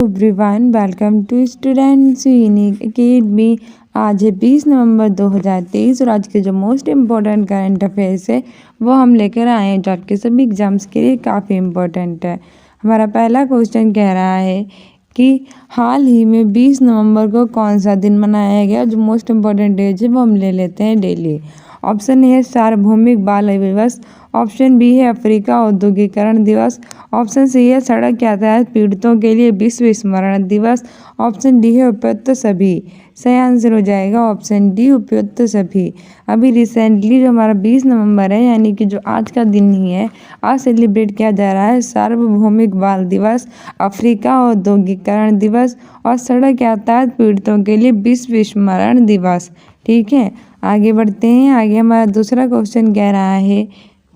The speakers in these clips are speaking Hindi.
Everyone, welcome to students unique academy. आज है 20 नवंबर 2023 और आज के जो मोस्ट इम्पोर्टेंट करंट अफेयर्स है वो हम लेकर आए हैं जो आपके सभी एग्जाम्स के लिए काफ़ी इम्पोर्टेंट है। हमारा पहला क्वेश्चन कह रहा है कि हाल ही में 20 नवंबर को कौन सा दिन मनाया गया। जो मोस्ट इम्पोर्टेंट डेज है वो हम ले लेते हैं डेली। ऑप्शन ए है सार्वभौमिक बाल दिवस, ऑप्शन बी है अफ्रीका औद्योगिकरण दिवस, ऑप्शन सी है सड़क यातायात पीड़ितों के लिए विश्व स्मरण दिवस, ऑप्शन डी है उपयुक्त सभी। सही आंसर हो जाएगा ऑप्शन डी उपयुक्त सभी। अभी रिसेंटली जो हमारा 20 नवंबर है यानी कि जो आज का दिन ही है, आज सेलिब्रेट किया जा रहा है सार्वभौमिक बाल दिवस, अफ्रीका औद्योगिकरण दिवस और सड़क यातायात पीड़ितों के लिए विश्व स्मरण दिवस। ठीक है, आगे बढ़ते हैं। आगे हमारा दूसरा क्वेश्चन कह रहा है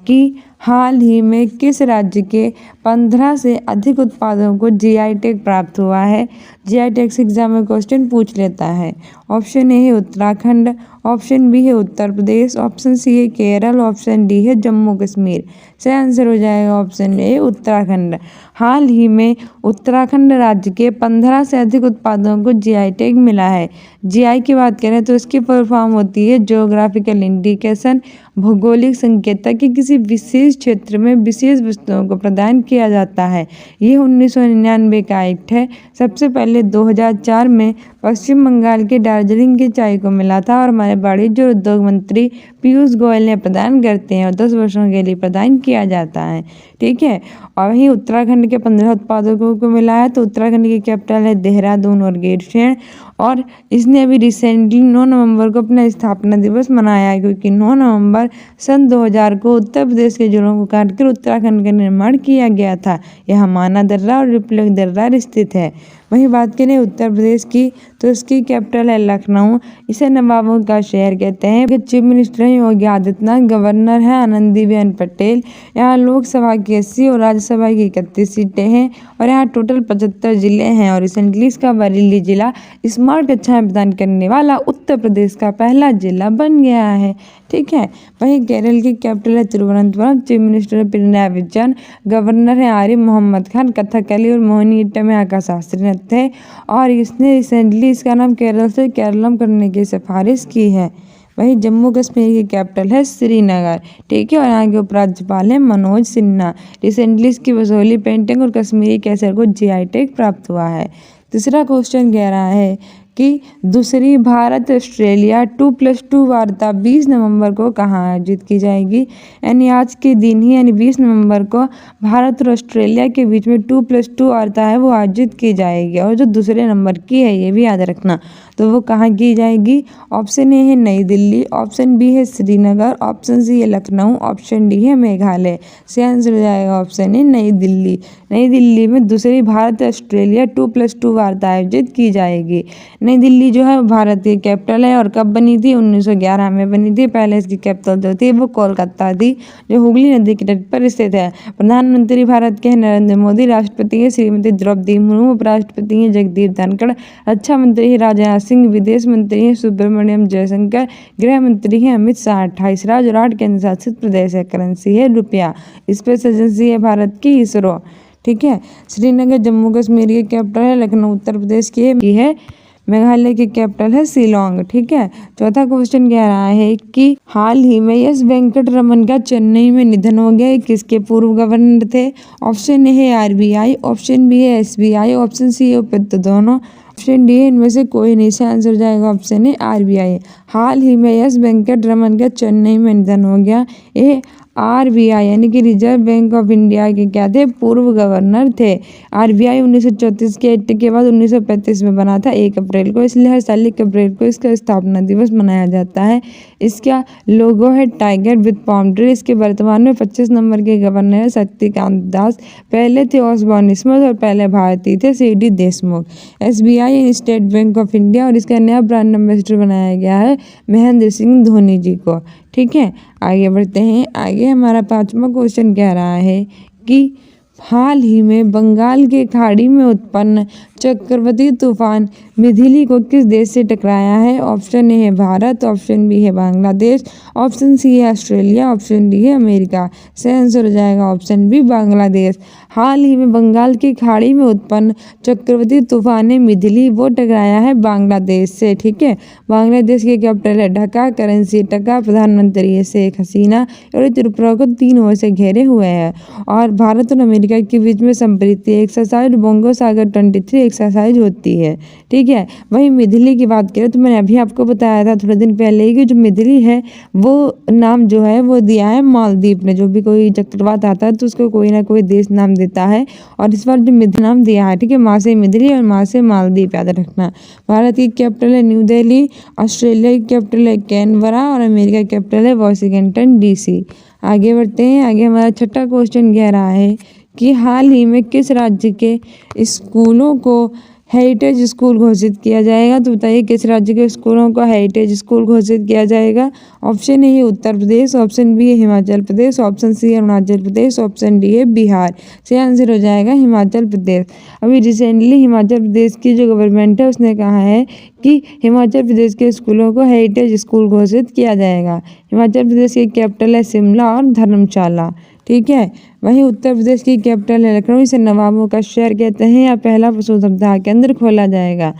कि हाल ही में किस राज्य के 15 से अधिक उत्पादों को जीआई टैग प्राप्त हुआ है। जीआई टैग से एग्जाम में क्वेश्चन पूछ लेता है। ऑप्शन ए है उत्तराखंड, ऑप्शन बी है उत्तर प्रदेश, ऑप्शन सी है केरल, ऑप्शन डी है जम्मू कश्मीर। सही आंसर हो जाएगा ऑप्शन ए उत्तराखंड। हाल ही में उत्तराखंड राज्य के 15 से अधिक उत्पादों को जीआई टैग मिला है। जीआई की बात करें तो इसकी फुल फॉर्म होती है ज्योग्राफिकल इंडिकेशन, भौगोलिक संकेतक कि किसी विशेष क्षेत्र में विशेष वस्तुओं को प्रदान किया जाता है। ये 1999 का एक्ट है। सबसे पहले 2004 में पश्चिम बंगाल के दार्जिलिंग की चाय को मिला था और हमारे वाणिज्य और उद्योग मंत्री पीयूष गोयल ने प्रदान करते हैं और 10 वर्षों के लिए प्रदान किया जाता है। ठीक है, और वहीं उत्तराखंड के 15 उत्पादकों को मिला है। तो उत्तराखंड की कैपिटल है देहरादून और गैरसैंण और इसने अभी रिसेंटली 9 नवंबर को अपना स्थापना दिवस मनाया है, क्योंकि 9 नवंबर सन 2000 को उत्तर प्रदेश के जिलों को काटकर उत्तराखंड का निर्माण किया गया था। यह माना दर्रा और रिपब्लिक दर्रा स्थित है। वहीं बात करें उत्तर प्रदेश की तो इसकी कैपिटल है लखनऊ। इसे नवाबों का शहर कहते हैं। चीफ मिनिस्टर हैं योगी आदित्यनाथ, गवर्नर है आनंदीबेन पटेल। यहाँ लोकसभा की 80 और राज्यसभा की 31 सीटें हैं और यहाँ टोटल 75 जिले हैं। और रिसेंटली इसका बरेली जिला स्मार्ट कक्षाएं प्रदान करने वाला उत्तर प्रदेश का पहला जिला बन गया है। ठीक है, वहीं केरल की कैपिटल है तिरुवनंतपुरम। चीफ मिनिस्टर है पिनराई विजयन, गवर्नर है आरिफ मोहम्मद खान। कथकली और मोहिनीअट्टम यहाँ का शास्त्रीय नृत्य है और इसने रिसेंटली इसका नाम केरल से केरलम करने की सिफारिश की है। वहीं जम्मू कश्मीर की कैपिटल है श्रीनगर। ठीक है, और यहाँ के उपराज्यपाल हैं मनोज सिन्हा। रिसेंटली इसकी बसोहली पेंटिंग और कश्मीरी केसर को जीआई टैग प्राप्त हुआ है। तीसरा क्वेश्चन कह रहा है कि दूसरी भारत ऑस्ट्रेलिया 2+2 वार्ता 20 नवंबर को कहाँ आयोजित की जाएगी। यानी आज के दिन ही यानी 20 नवंबर को भारत और ऑस्ट्रेलिया के बीच में 2+2 वार्ता है वो आयोजित की जाएगी। और जो दूसरे नंबर की है ये भी याद रखना, तो वो कहाँ की जाएगी। ऑप्शन ए है नई दिल्ली, ऑप्शन बी है श्रीनगर, ऑप्शन सी है लखनऊ, ऑप्शन डी है मेघालय। सही आंसर हो जाएगा ऑप्शन ए नई दिल्ली। नई दिल्ली में दूसरी भारत ऑस्ट्रेलिया 2+2 वार्ता आयोजित की जाएगी। नई दिल्ली जो है भारत की कैपिटल है और कब बनी थी 1911 में बनी थी। पहले इसकी कैपिटल जो थी वो कोलकाता थी जो हुगली नदी के तट पर स्थित है। प्रधानमंत्री भारत के हैं नरेंद्र मोदी, राष्ट्रपति है श्रीमती द्रौपदी मुर्मू, उपराष्ट्रपति हैं जगदीप धनखड़, रक्षा मंत्री है राजनाथ सिंह, विदेश मंत्री हैं सुब्रमण्यम जयशंकर, गृह मंत्री हैं अमित शाह। 28 राज्य और 8 केंद्र शासित प्रदेश है। करेंसी है रुपया। स्पेस एजेंसी है भारत की इसरो। ठीक है, श्रीनगर जम्मू कश्मीर की कैपिटल है, लखनऊ उत्तर प्रदेश की है, मेघालय की कैपिटल है शिलोंग। ठीक है, चौथा क्वेश्चन कह रहा है कि हाल ही में एस वेंकट रमन का चेन्नई में निधन हो गया। किसके पूर्व गवर्नर थे। ऑप्शन ए है आरबीआई, ऑप्शन बी है एसबीआई, ऑप्शन सी है उपयुक्त दोनों, ऑप्शन डी है इनमें से कोई नहीं। से आंसर हो जाएगा ऑप्शन ए आरबीआई। हाल ही में एस वेंकट रमन का चेन्नई में निधन हो गया। ये आरबीआई यानी कि रिजर्व बैंक ऑफ इंडिया के क्या थे, पूर्व गवर्नर थे। आरबीआई 1934 के एक्ट के बाद 1935 में बना था 1 अप्रैल को, इसलिए हर साल 1 अप्रैल को इसका स्थापना दिवस मनाया जाता है। इसका लोगो है टाइगर विद पाम ट्री। इसके वर्तमान में 25 नंबर के गवर्नर है शक्तिकांत दास। पहले थे ऑसबॉर्न स्मिथ और पहले भारतीय थे CD Deshmukh. SBI state bank of India और इसका नया ब्रांड एम्बेसडर बनाया गया है महेंद्र सिंह धोनी जी को। ठीक है, आगे बढ़ते हैं। आगे हमारा 5वां क्वेश्चन कह रहा है कि हाल ही में बंगाल की खाड़ी में उत्पन्न चक्रवाती तूफान मिथिली को किस देश से टकराया है? ऑप्शन ए है भारत, ऑप्शन बी है बांग्लादेश, ऑप्शन सी है ऑस्ट्रेलिया, ऑप्शन डी है अमेरिका। सही आंसर हो जाएगा ऑप्शन बी बांग्लादेश। हाल ही में बंगाल की खाड़ी में उत्पन्न चक्रवाती तूफान मिथिली वो टकराया है बांग्लादेश से। ठीक है, बांग्लादेश की कैपिटल है ढाका, करेंसी टका, प्रधानमंत्री है शेख हसीना और त्रिपुरा को 3 ओर से घेरे हुए है। और भारत और अमेरिका के बीच में संप्रीति एक्सरसाइज बोंगो सागर 23 एक्सरसाइज होती है। ठीक है, वहीं मिथिली की बात करें तो मैंने अभी आपको बताया था थोड़े दिन पहले ही कि जो मिथिली है वो नाम जो है वो दिया है मालदीव ने। जो भी कोई चक्रवात आता है तो उसको कोई ना कोई देश नाम देता है और इस बार जो मिथिली नाम दिया है, ठीक है, माँ से मिथिली और माँ से मालदीव याद रखना। भारत की कैपिटल है न्यू दिल्ली, ऑस्ट्रेलिया की कैपिटल है कैनबरा और अमेरिका की कैपिटल है वाशिंगटन डीसी। आगे बढ़ते हैं। आगे हमारा छठा क्वेश्चन कह रहा है कि हाल ही में किस राज्य के स्कूलों को हेरिटेज स्कूल घोषित किया जाएगा? तो बताइए किस राज्य के स्कूलों को हेरिटेज स्कूल घोषित किया जाएगा? ऑप्शन ए है उत्तर प्रदेश, ऑप्शन बी है हिमाचल प्रदेश, ऑप्शन सी है अरुणाचल प्रदेश, ऑप्शन डी है बिहार। सही आंसर हो जाएगा हिमाचल प्रदेश। अभी रिसेंटली हिमाचल प्रदेश की जो गवर्नमेंट है उसने कहा है कि हिमाचल प्रदेश के स्कूलों को हेरिटेज स्कूल घोषित किया जाएगा। हिमाचल प्रदेश की कैपिटल है शिमला और धर्मशाला। ठीक है, वहीं उत्तर प्रदेश की कैपिटल है लखनऊ, इसे नवाबों का शहर कहते हैं। या पहला पशु सप्ताह के अंदर खोला जाएगा।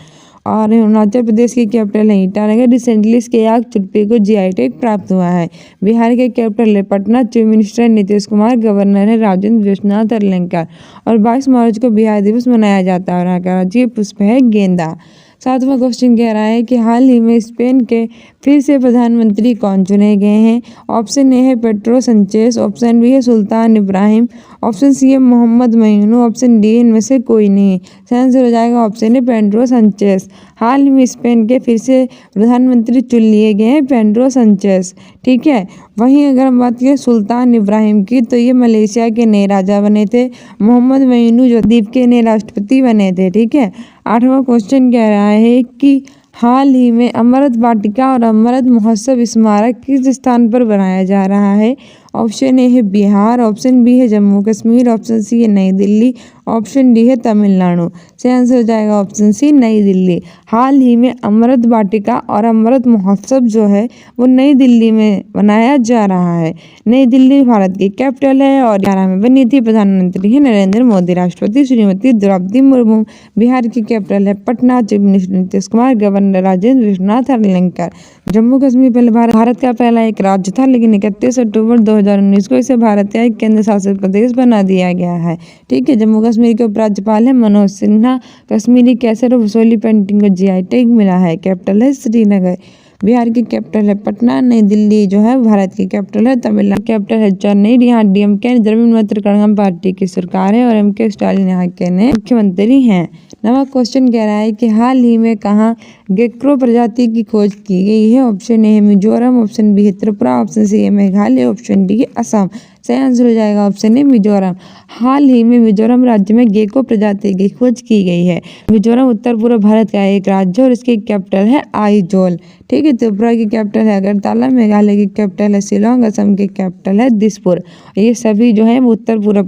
और अरुणाचल प्रदेश की कैपिटल है ईटानगर, रिसेंटली इसके आग चुप्पी को जीआई टैग प्राप्त हुआ है। बिहार के कैपिटल है Patna, chief minister Nitish Kumar, governor है राजेंद्र विश्वनाथ अरलेकर। और 22 मार्च को बिहार दिवस मनाया जाता है और राज्य पुष्प है गेंदा। 7वां क्वेश्चन कह रहा है कि हाल ही में स्पेन के फिर से प्रधानमंत्री कौन चुने गए हैं? ऑप्शन ए है पेड्रो संचेस, ऑप्शन बी है सुल्तान इब्राहिम, ऑप्शन सी है मोहम्मद मोइनू, ऑप्शन डी इनमें से कोई नहीं। सही आंसर हो जाएगा ऑप्शन है पेड्रो संचेस। हाल ही में स्पेन के फिर से प्रधानमंत्री चुन लिए गए हैं पेड्रो संचेस। ठीक है, वहीं अगर हम बात करें सुल्तान इब्राहिम की तो ये मलेशिया के नए राजा बने थे। मोहम्मद मोइनू जो द्वीप के नए राष्ट्रपति बने थे। ठीक है, 8वां क्वेश्चन कह रहा है कि हाल ही में अमृत वाटिका और अमृत महोत्सव स्मारक किस स्थान पर बनाया जा रहा है? ऑप्शन ए है बिहार, ऑप्शन बी है जम्मू कश्मीर, ऑप्शन सी है नई दिल्ली, ऑप्शन डी है तमिलनाडु। सही आंसर हो जाएगा ऑप्शन सी नई दिल्ली। हाल ही में अमृत वाटिका और अमृत महोत्सव जो है वो नई दिल्ली में बनाया जा रहा है। नई दिल्ली भारत की कैपिटल है और 11 में बनी थी। प्रधानमंत्री है नरेंद्र मोदी, राष्ट्रपति श्रीमती द्रौपदी मुर्मू। बिहार की कैपिटल है Patna, chief minister Nitish Kumar, governor Rajendra Vishwanath Arlekar. Jammu Kashmir पहले भारत का पहला एक राज्य था, लेकिन 31 अक्टूबर 2019 को इसे भारत का एक केंद्र शासित प्रदेश बना दिया गया है। ठीक है, जम्मू कश्मीर के उपराज्यपाल है मनोज सिन्हा। कश्मीरी कैसर और वसोली पेंटिंग को जीआई टैग मिला है। कैपिटल है श्रीनगर। बिहार की कैपिटल है पटना। नई दिल्ली जो है भारत की कैपिटल है। तमिलनाडु कैपिटल है चेन्नई। यहाँ डीएमके द्रविड़ कड़गम पार्टी की सरकार है और एमके स्टालिन यहाँ के नए मुख्यमंत्री हैं। 9वां क्वेश्चन कह रहा है कि हाल ही में कहाँ गेक्रो प्रजाति की खोज की गई है? ऑप्शन ए है मिजोरम, ऑप्शन बी है त्रिपुरा, ऑप्शन सी है मेघालय, ऑप्शन डी है असम। सही आंसर हो जाएगा ऑप्शन ए मिजोरम। हाल ही में मिजोरम राज्य में गेको प्रजाति की खोज की गई है। मिजोरम उत्तर पूर्व भारत का एक राज्य और इसकी कैपिटल है आइजोल। ठीक है, त्रिपुरा की कैपिटल है अगरतला, मेघालय की कैपिटल है शिलोंग, असम की कैपिटल है दिसपुर। ये सभी जो है वो उत्तर पूर्व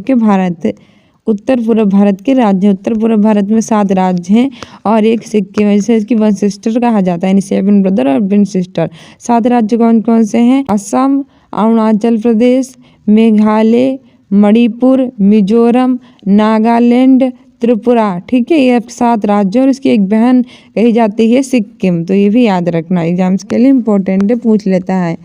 भारत के राज्य हैं। उत्तर पूर्व भारत में 7 राज्य हैं और एक सिक्किम है जिसे इसकी वन सिस्टर कहा जाता है, यानी 7 ब्रदर और वन सिस्टर। 7 राज्य कौन कौन से हैं? असम, अरुणाचल प्रदेश, मेघालय, मणिपुर, मिजोरम, नागालैंड, त्रिपुरा। ठीक है, ये 7 राज्य और इसकी एक बहन कही जाती है सिक्किम। तो ये भी याद रखना, एग्जाम्स के लिए इंपॉर्टेंट है, पूछ लेता है।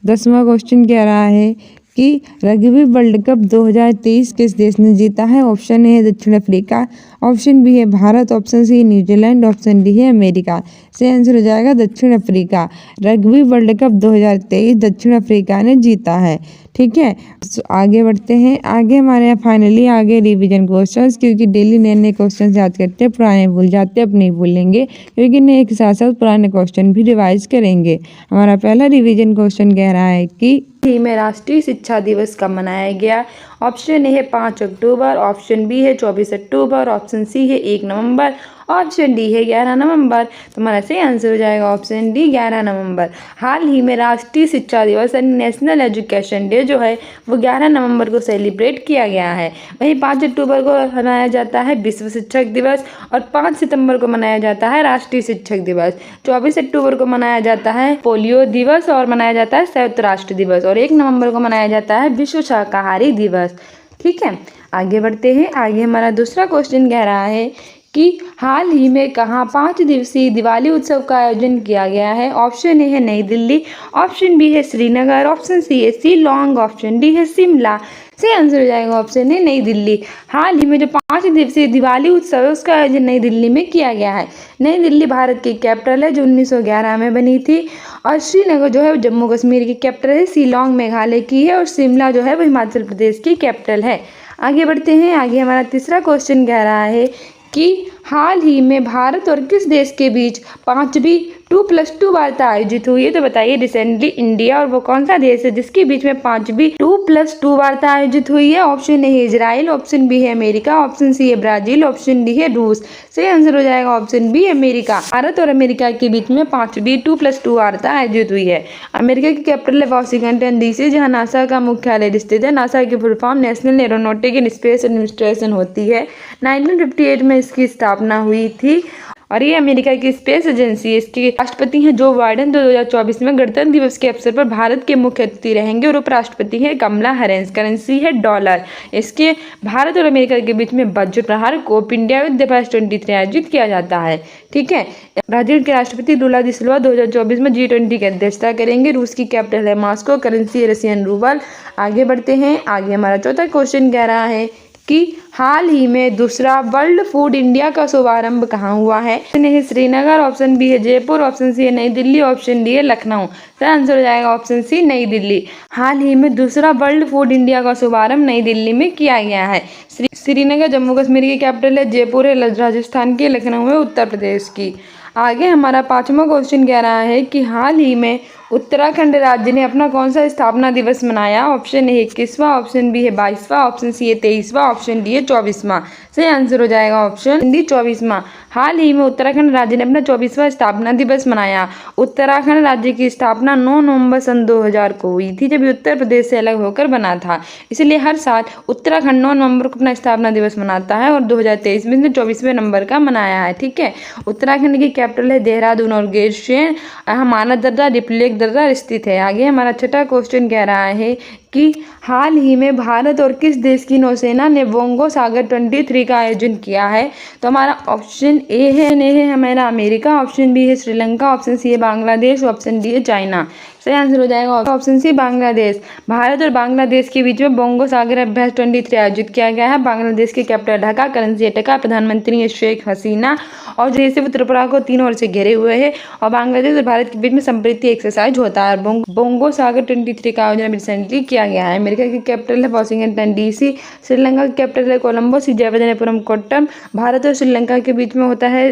10वां क्वेश्चन कह रहा है कि रग्बी वर्ल्ड कप 2023 किस देश ने जीता है? ऑप्शन ए है दक्षिण अफ्रीका, ऑप्शन बी है Bharat, option C New Zealand, option D है अमेरिका। सही आंसर हो जाएगा दक्षिण अफ्रीका। रग्बी वर्ल्ड कप 2023 दक्षिण अफ्रीका ने जीता है। ठीक है, तो आगे बढ़ते हैं। आगे हमारे यहाँ फाइनली आगे रिवीजन क्वेश्चंस, क्योंकि डेली नए नए क्वेश्चन याद करते हैं, पुराने भूल जाते हैं, अब नहीं भूलेंगे, क्योंकि नए के साथ साथ पुराने क्वेश्चन भी रिवाइज करेंगे। हमारा पहला रिवीजन क्वेश्चन कह रहा है कि में राष्ट्रीय शिक्षा दिवस कब मनाया गया? ऑप्शन ए है 5 अक्टूबर, ऑप्शन बी है 24 अक्टूबर, ऑप्शन सी है 1 नवंबर, ऑप्शन डी है 11 नवंबर। तो हमारा सही आंसर हो जाएगा ऑप्शन डी 11 नवंबर। हाल ही में राष्ट्रीय शिक्षा दिवस यानी नेशनल एजुकेशन डे जो है वो 11 नवंबर को सेलिब्रेट किया गया है। वहीं 5 अक्टूबर को मनाया जाता है विश्व शिक्षक दिवस और 5 सितंबर को मनाया जाता है राष्ट्रीय शिक्षक दिवस। 24 अक्टूबर को मनाया जाता है पोलियो दिवस और मनाया जाता है संयुक्त राष्ट्र दिवस और 1 नवंबर को मनाया जाता है विश्व शाकाहारी दिवस। ठीक है, आगे बढ़ते हैं। आगे हमारा दूसरा क्वेश्चन कह रहा है कि हाल ही में कहाँ 5 दिवसीय दिवाली उत्सव का आयोजन किया गया है। ऑप्शन ए है नई दिल्ली, ऑप्शन बी है श्रीनगर, ऑप्शन सी है शिलांग, ऑप्शन डी है शिमला। सही आंसर हो जाएगा ऑप्शन ए नई दिल्ली। हाल ही में जो 5 दिवसीय दिवाली उत्सव है उसका आयोजन नई दिल्ली में किया गया है। नई दिल्ली भारत की कैपिटल है जो 1911 में बनी थी और श्रीनगर जो है वो जम्मू कश्मीर की कैपिटल है, शिलांग मेघालय की है और शिमला जो है वो हिमाचल प्रदेश की कैपिटल है। आगे बढ़ते हैं। आगे हमारा तीसरा क्वेश्चन कह रहा है कि हाल ही में भारत और किस देश के बीच 5वीं 2+2 वार्ता आयोजित हुई है। तो बताइए रिसेंटली इंडिया और वो कौन सा देश है जिसके बीच में 5वीं 2+2 वार्ता आयोजित हुई है। ऑप्शन ए है इजराइल, ऑप्शन बी है अमेरिका, ऑप्शन सी है ब्राजील, ऑप्शन डी है रूस। सही आंसर हो जाएगा ऑप्शन बी अमेरिका। भारत और अमेरिका के बीच में 5वीं 2+2 वार्ता आयोजित हुई है। अमेरिका की कैपिटल है वाशिंगटन डीसी जहाँ नासा का मुख्यालय स्थित है। नासा की full form national aeronautic and space administration होती है। 1958 में इसकी स्थापना हुई थी और ये अमेरिका की स्पेस एजेंसी है। इसके राष्ट्रपति हैं जो बाइडेन। 2024 में गणतंत्र दिवस के अवसर पर भारत के मुख्य अतिथि रहेंगे और उपराष्ट्रपति है कमला हैरिस। करेंसी है डॉलर। इसके भारत और अमेरिका के बीच में Vajra Prahar Cope India with the best 23 आयोजित किया जाता है। ठीक है, ब्राजील के राष्ट्रपति लुला डी सिल्वा 2024 में G20 की अध्यक्षता करेंगे। रूस की कैपिटल है मॉस्को। करेंसी है रशियन रूबल। आगे बढ़ते हैं। आगे हमारा चौथा क्वेश्चन कह रहा है कि हाल ही में दूसरा वर्ल्ड फूड इंडिया का शुभारंभ कहाँ हुआ है। ऑप्शन ए है श्रीनगर, ऑप्शन बी है जयपुर, ऑप्शन सी है नई दिल्ली, ऑप्शन डी है लखनऊ। सही आंसर हो जाएगा ऑप्शन सी नई दिल्ली। हाल ही में दूसरा वर्ल्ड फूड इंडिया का शुभारंभ नई दिल्ली में किया गया है। श्रीनगर जम्मू कश्मीर की कैपिटल है, जयपुर है राजस्थान की, लखनऊ है उत्तर प्रदेश की। आगे हमारा पांचवा क्वेश्चन कह रहा है कि हाल ही में उत्तराखंड राज्य ने अपना कौन सा स्थापना दिवस मनाया। ऑप्शन ए 21वां, ऑप्शन बी है 22वां, ऑप्शन सी है 23वां, ऑप्शन डी है 24वां। सही आंसर हो जाएगा ऑप्शन डी 24वां। हाल ही में उत्तराखंड राज्य ने अपना 24वां स्थापना दिवस मनाया। उत्तराखंड राज्य की स्थापना 9 नवंबर सन 2000 को हुई थी जब उत्तर प्रदेश से अलग होकर बना था। इसलिए हर साल उत्तराखंड 9 नवंबर को अपना स्थापना दिवस मनाता है और 2023 में 24वें नंबर का मनाया है। ठीक है, उत्तराखंड की कैपिटल है देहरादून और ग्लेशियर यहाँ मानव दर्रा रिपलेक दर्रा स्थित है। आगे हमारा छठा क्वेश्चन कह रहा है कि हाल ही में भारत और किस देश की नौसेना ने बोंगो सागर 23 का आयोजन किया है। तो हमारा ऑप्शन ए है हमारा अमेरिका, ऑप्शन बी है श्रीलंका, ऑप्शन सी है बांग्लादेश, ऑप्शन डी है चाइना। सही आंसर हो जाएगा ऑप्शन सी बांग्लादेश। भारत और बांग्लादेश के बीच में बोंगो सागर अभ्यास 23 आयोजित किया गया है। बांग्लादेश की कैपिटल ढाका। करेंसी है टका। प्रधानमंत्री है शेख हसीना और जो देश त्रिपुरा को तीनों ओर से घेरे हुए है और बांग्लादेश और भारत के बीच में संप्रीति एक्सरसाइज होता है। बोंगो सागर 23 का आयोजन रिसेंटली किया गया है। अमेरिका की कैपिटल है वाशिंगटन डीसी। श्रीलंका की कैपिटल है कोलंबो जयवर्धनपुरम कोट्टम। भारत और श्रीलंका के बीच में होता है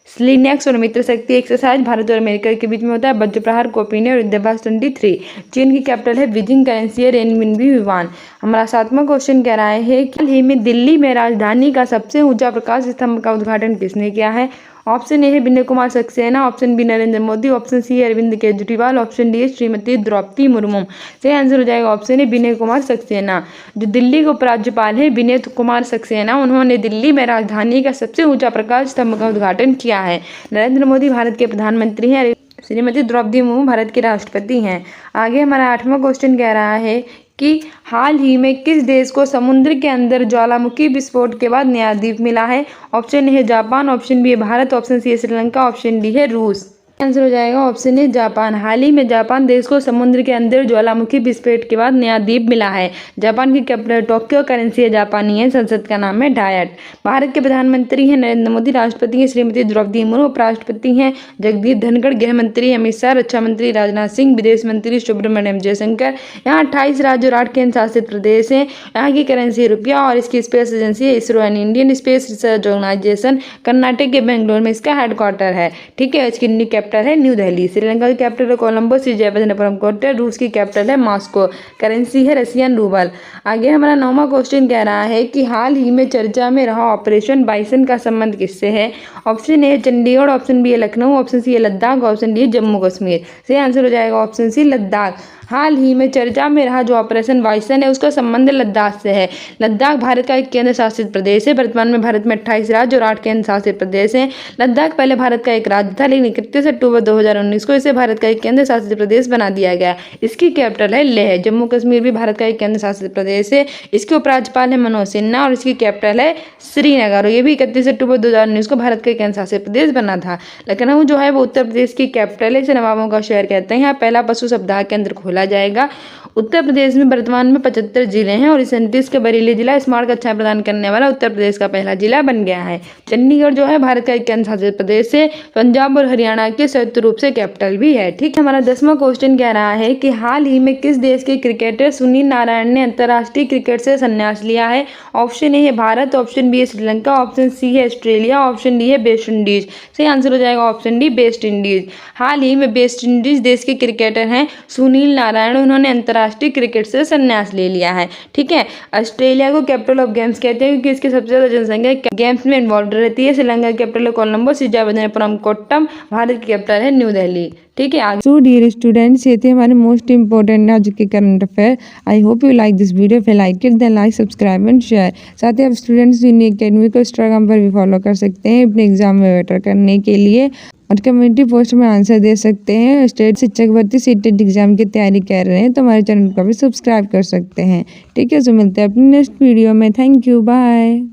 स्लिनेक्स और मित्र शक्ति एक्सरसाइज। भारत और अमेरिका के बीच में होता है वज्र प्रहार कोपिने और युद्धाभ्यास 23। चीन की कैपिटल है बीजिंग। करेंसी है रेनमिनबी युआन। हमारा सातवां क्वेश्चन कह रहा है कि हाल ही में दिल्ली में राजधानी का सबसे ऊंचा प्रकाश स्तंभ का उद्घाटन किसने किया है। ऑप्शन ए है Vinay Kumar Saxena, option B Narendra Modi, option C है अरविंद केजरीवाल, ऑप्शन डी है श्रीमती द्रौपदी मुर्मू। सही आंसर हो जाएगा ऑप्शन ए विनय कुमार सक्सेना। जो दिल्ली के उपराज्यपाल है विनय कुमार सक्सेना, उन्होंने दिल्ली में राजधानी का सबसे ऊंचा प्रकाश स्तंभ का उद्घाटन किया है। नरेंद्र मोदी भारत के प्रधानमंत्री हैं। श्रीमती द्रौपदी मुर्मू भारत के राष्ट्रपति हैं। आगे हमारा आठवां क्वेश्चन कह रहा है कि हाल ही में किस देश को समुद्र के अंदर ज्वालामुखी विस्फोट के बाद नया द्वीप मिला है। ऑप्शन ए है जापान, ऑप्शन बी है भारत, ऑप्शन सी है श्रीलंका, ऑप्शन डी है रूस। आंसर हो जाएगा ऑप्शन ए जापान। हाल ही में जापान देश को समुद्र के अंदर ज्वालामुखी विस्फोट के बाद नया द्वीप मिला है। जापान की कैपिटल टोक्यो। करेंसी है जापानी है। संसद का नाम है डायट। भारत के प्रधानमंत्री हैं नरेंद्र मोदी। राष्ट्रपति हैं श्रीमती द्रौपदी मुर्मू। उपराष्ट्रपति हैं जगदीप धनखड़। गृह मंत्री अमित शाह। रक्षा मंत्री राजनाथ सिंह। विदेश मंत्री सुब्रमण्यम जयशंकर। यहाँ 28 राज्य और 8 केंद्र शासित प्रदेश हैं। यहाँ की करेंसी है रुपया और इसकी स्पेस एजेंसी है ISRO and Indian Space Research Organisation. Karnataka के बेंगलोर में इसका हेडक्वार्टर है। ठीक है, इसकी कैपिटल है न्यू दिल्ली। श्रीलंका की कैपिटल है कोलंबो, श्री जयवर्धनपुरम कोट्टा। रूस की कैपिटल है मॉस्को, करेंसी है रशियन रूबल। आगे हमारा 9वां क्वेश्चन कह रहा है कि हाल ही में चर्चा में रहा ऑपरेशन बाइसन का संबंध किससे है? Option A Chandigarh, option B है लखनऊ, ऑप्शन सी है लद्दाख, ऑप्शन डी है जम्मू कश्मीर। सही आंसर हो जाएगा ऑप्शन सी लद्दाख। हाल ही में चर्चा में रहा जो ऑपरेशन बाइसन है उसका संबंध लद्दाख से है। लद्दाख भारत का एक केंद्र शासित प्रदेश है। वर्तमान में भारत में 28 राज्य और 8 केंद्र शासित प्रदेश हैं। लद्दाख पहले भारत का एक राज्य था, लेकिन 31 अक्टूबर 2019 को इसे भारत का एक केंद्र शासित प्रदेश बना दिया गया। इसकी कैपिटल है लेह। जम्मू कश्मीर भी भारत का एक केंद्र शासित प्रदेश है। इसके उपराज्यपाल है मनोज सिन्हा और इसकी कैपिटल है श्रीनगर। ये भी 31 अक्टूबर 2019 को भारत का एक केंद्र शासित प्रदेश बना था। लखनऊ जो है वो उत्तर प्रदेश की कैपिटल है। इसे नवाबों का शहर कहते हैं। यहाँ पहला पशु सप्ताह केंद्र खोला जाएगा। उत्तर प्रदेश में वर्तमान में 75 जिले हैं और इस 29 के बरेली जिला स्मार्ट कक्षाएं प्रदान करने वाला उत्तर प्रदेश का पहला जिला बन गया है। चंडीगढ़ जो है भारत का एक केंद्र शासित प्रदेश है। पंजाब और हरियाणा के संयुक्त रूप से कैपिटल भी है। ठीक है, हमारा 10वां क्वेश्चन कह रहा है कि हाल ही में किस देश के क्रिकेटर सुनील नारायण ने अंतर्राष्ट्रीय क्रिकेट से संन्यास लिया है? ऑप्शन ए है भारत, ऑप्शन बी है श्रीलंका, ऑप्शन सी है ऑस्ट्रेलिया, ऑप्शन डी है वेस्ट इंडीज। सही आंसर हो जाएगा ऑप्शन डी वेस्ट इंडीज। हाल ही में वेस्ट इंडीज देश के क्रिकेटर हैं सुनील नारायण। उन्होंने अंतर्राष्ट्रीय क्रिकेट से संन्यास ले लिया है। ठीक है, ऑस्ट्रेलिया को कैपिटल ऑफ गेम्स कहते हैं क्योंकि इसकी सबसे ज्यादा जनसंख्या गेम्स में इन्वॉल्व रहती है। श्रीलंका की कैपिटल है कोलंबो, श्री जयवर्धनपुरम कोट्टम। भारत की कैपिटल है न्यू दिल्ली। ठीक है, सो डियर स्टूडेंट्स, ये थे हमारे मोस्ट इंपॉर्टेंट आज के current affair. I hope you like this video. If you like it then like, subscribe and share. साथ ही आप स्टूडेंट्स यूनिक अकेडमी को इंस्टाग्राम पर भी फॉलो कर सकते हैं अपने एग्जाम में बेटर करने के लिए और कम्युनिटी पोस्ट में आंसर दे सकते हैं। स्टेट शिक्षक भर्ती सीटेट एग्जाम की तैयारी कर रहे हैं तो हमारे चैनल को भी सब्सक्राइब कर सकते हैं। ठीक है, सो मिलते हैं अपनी नेक्स्ट वीडियो में। Thank you, bye.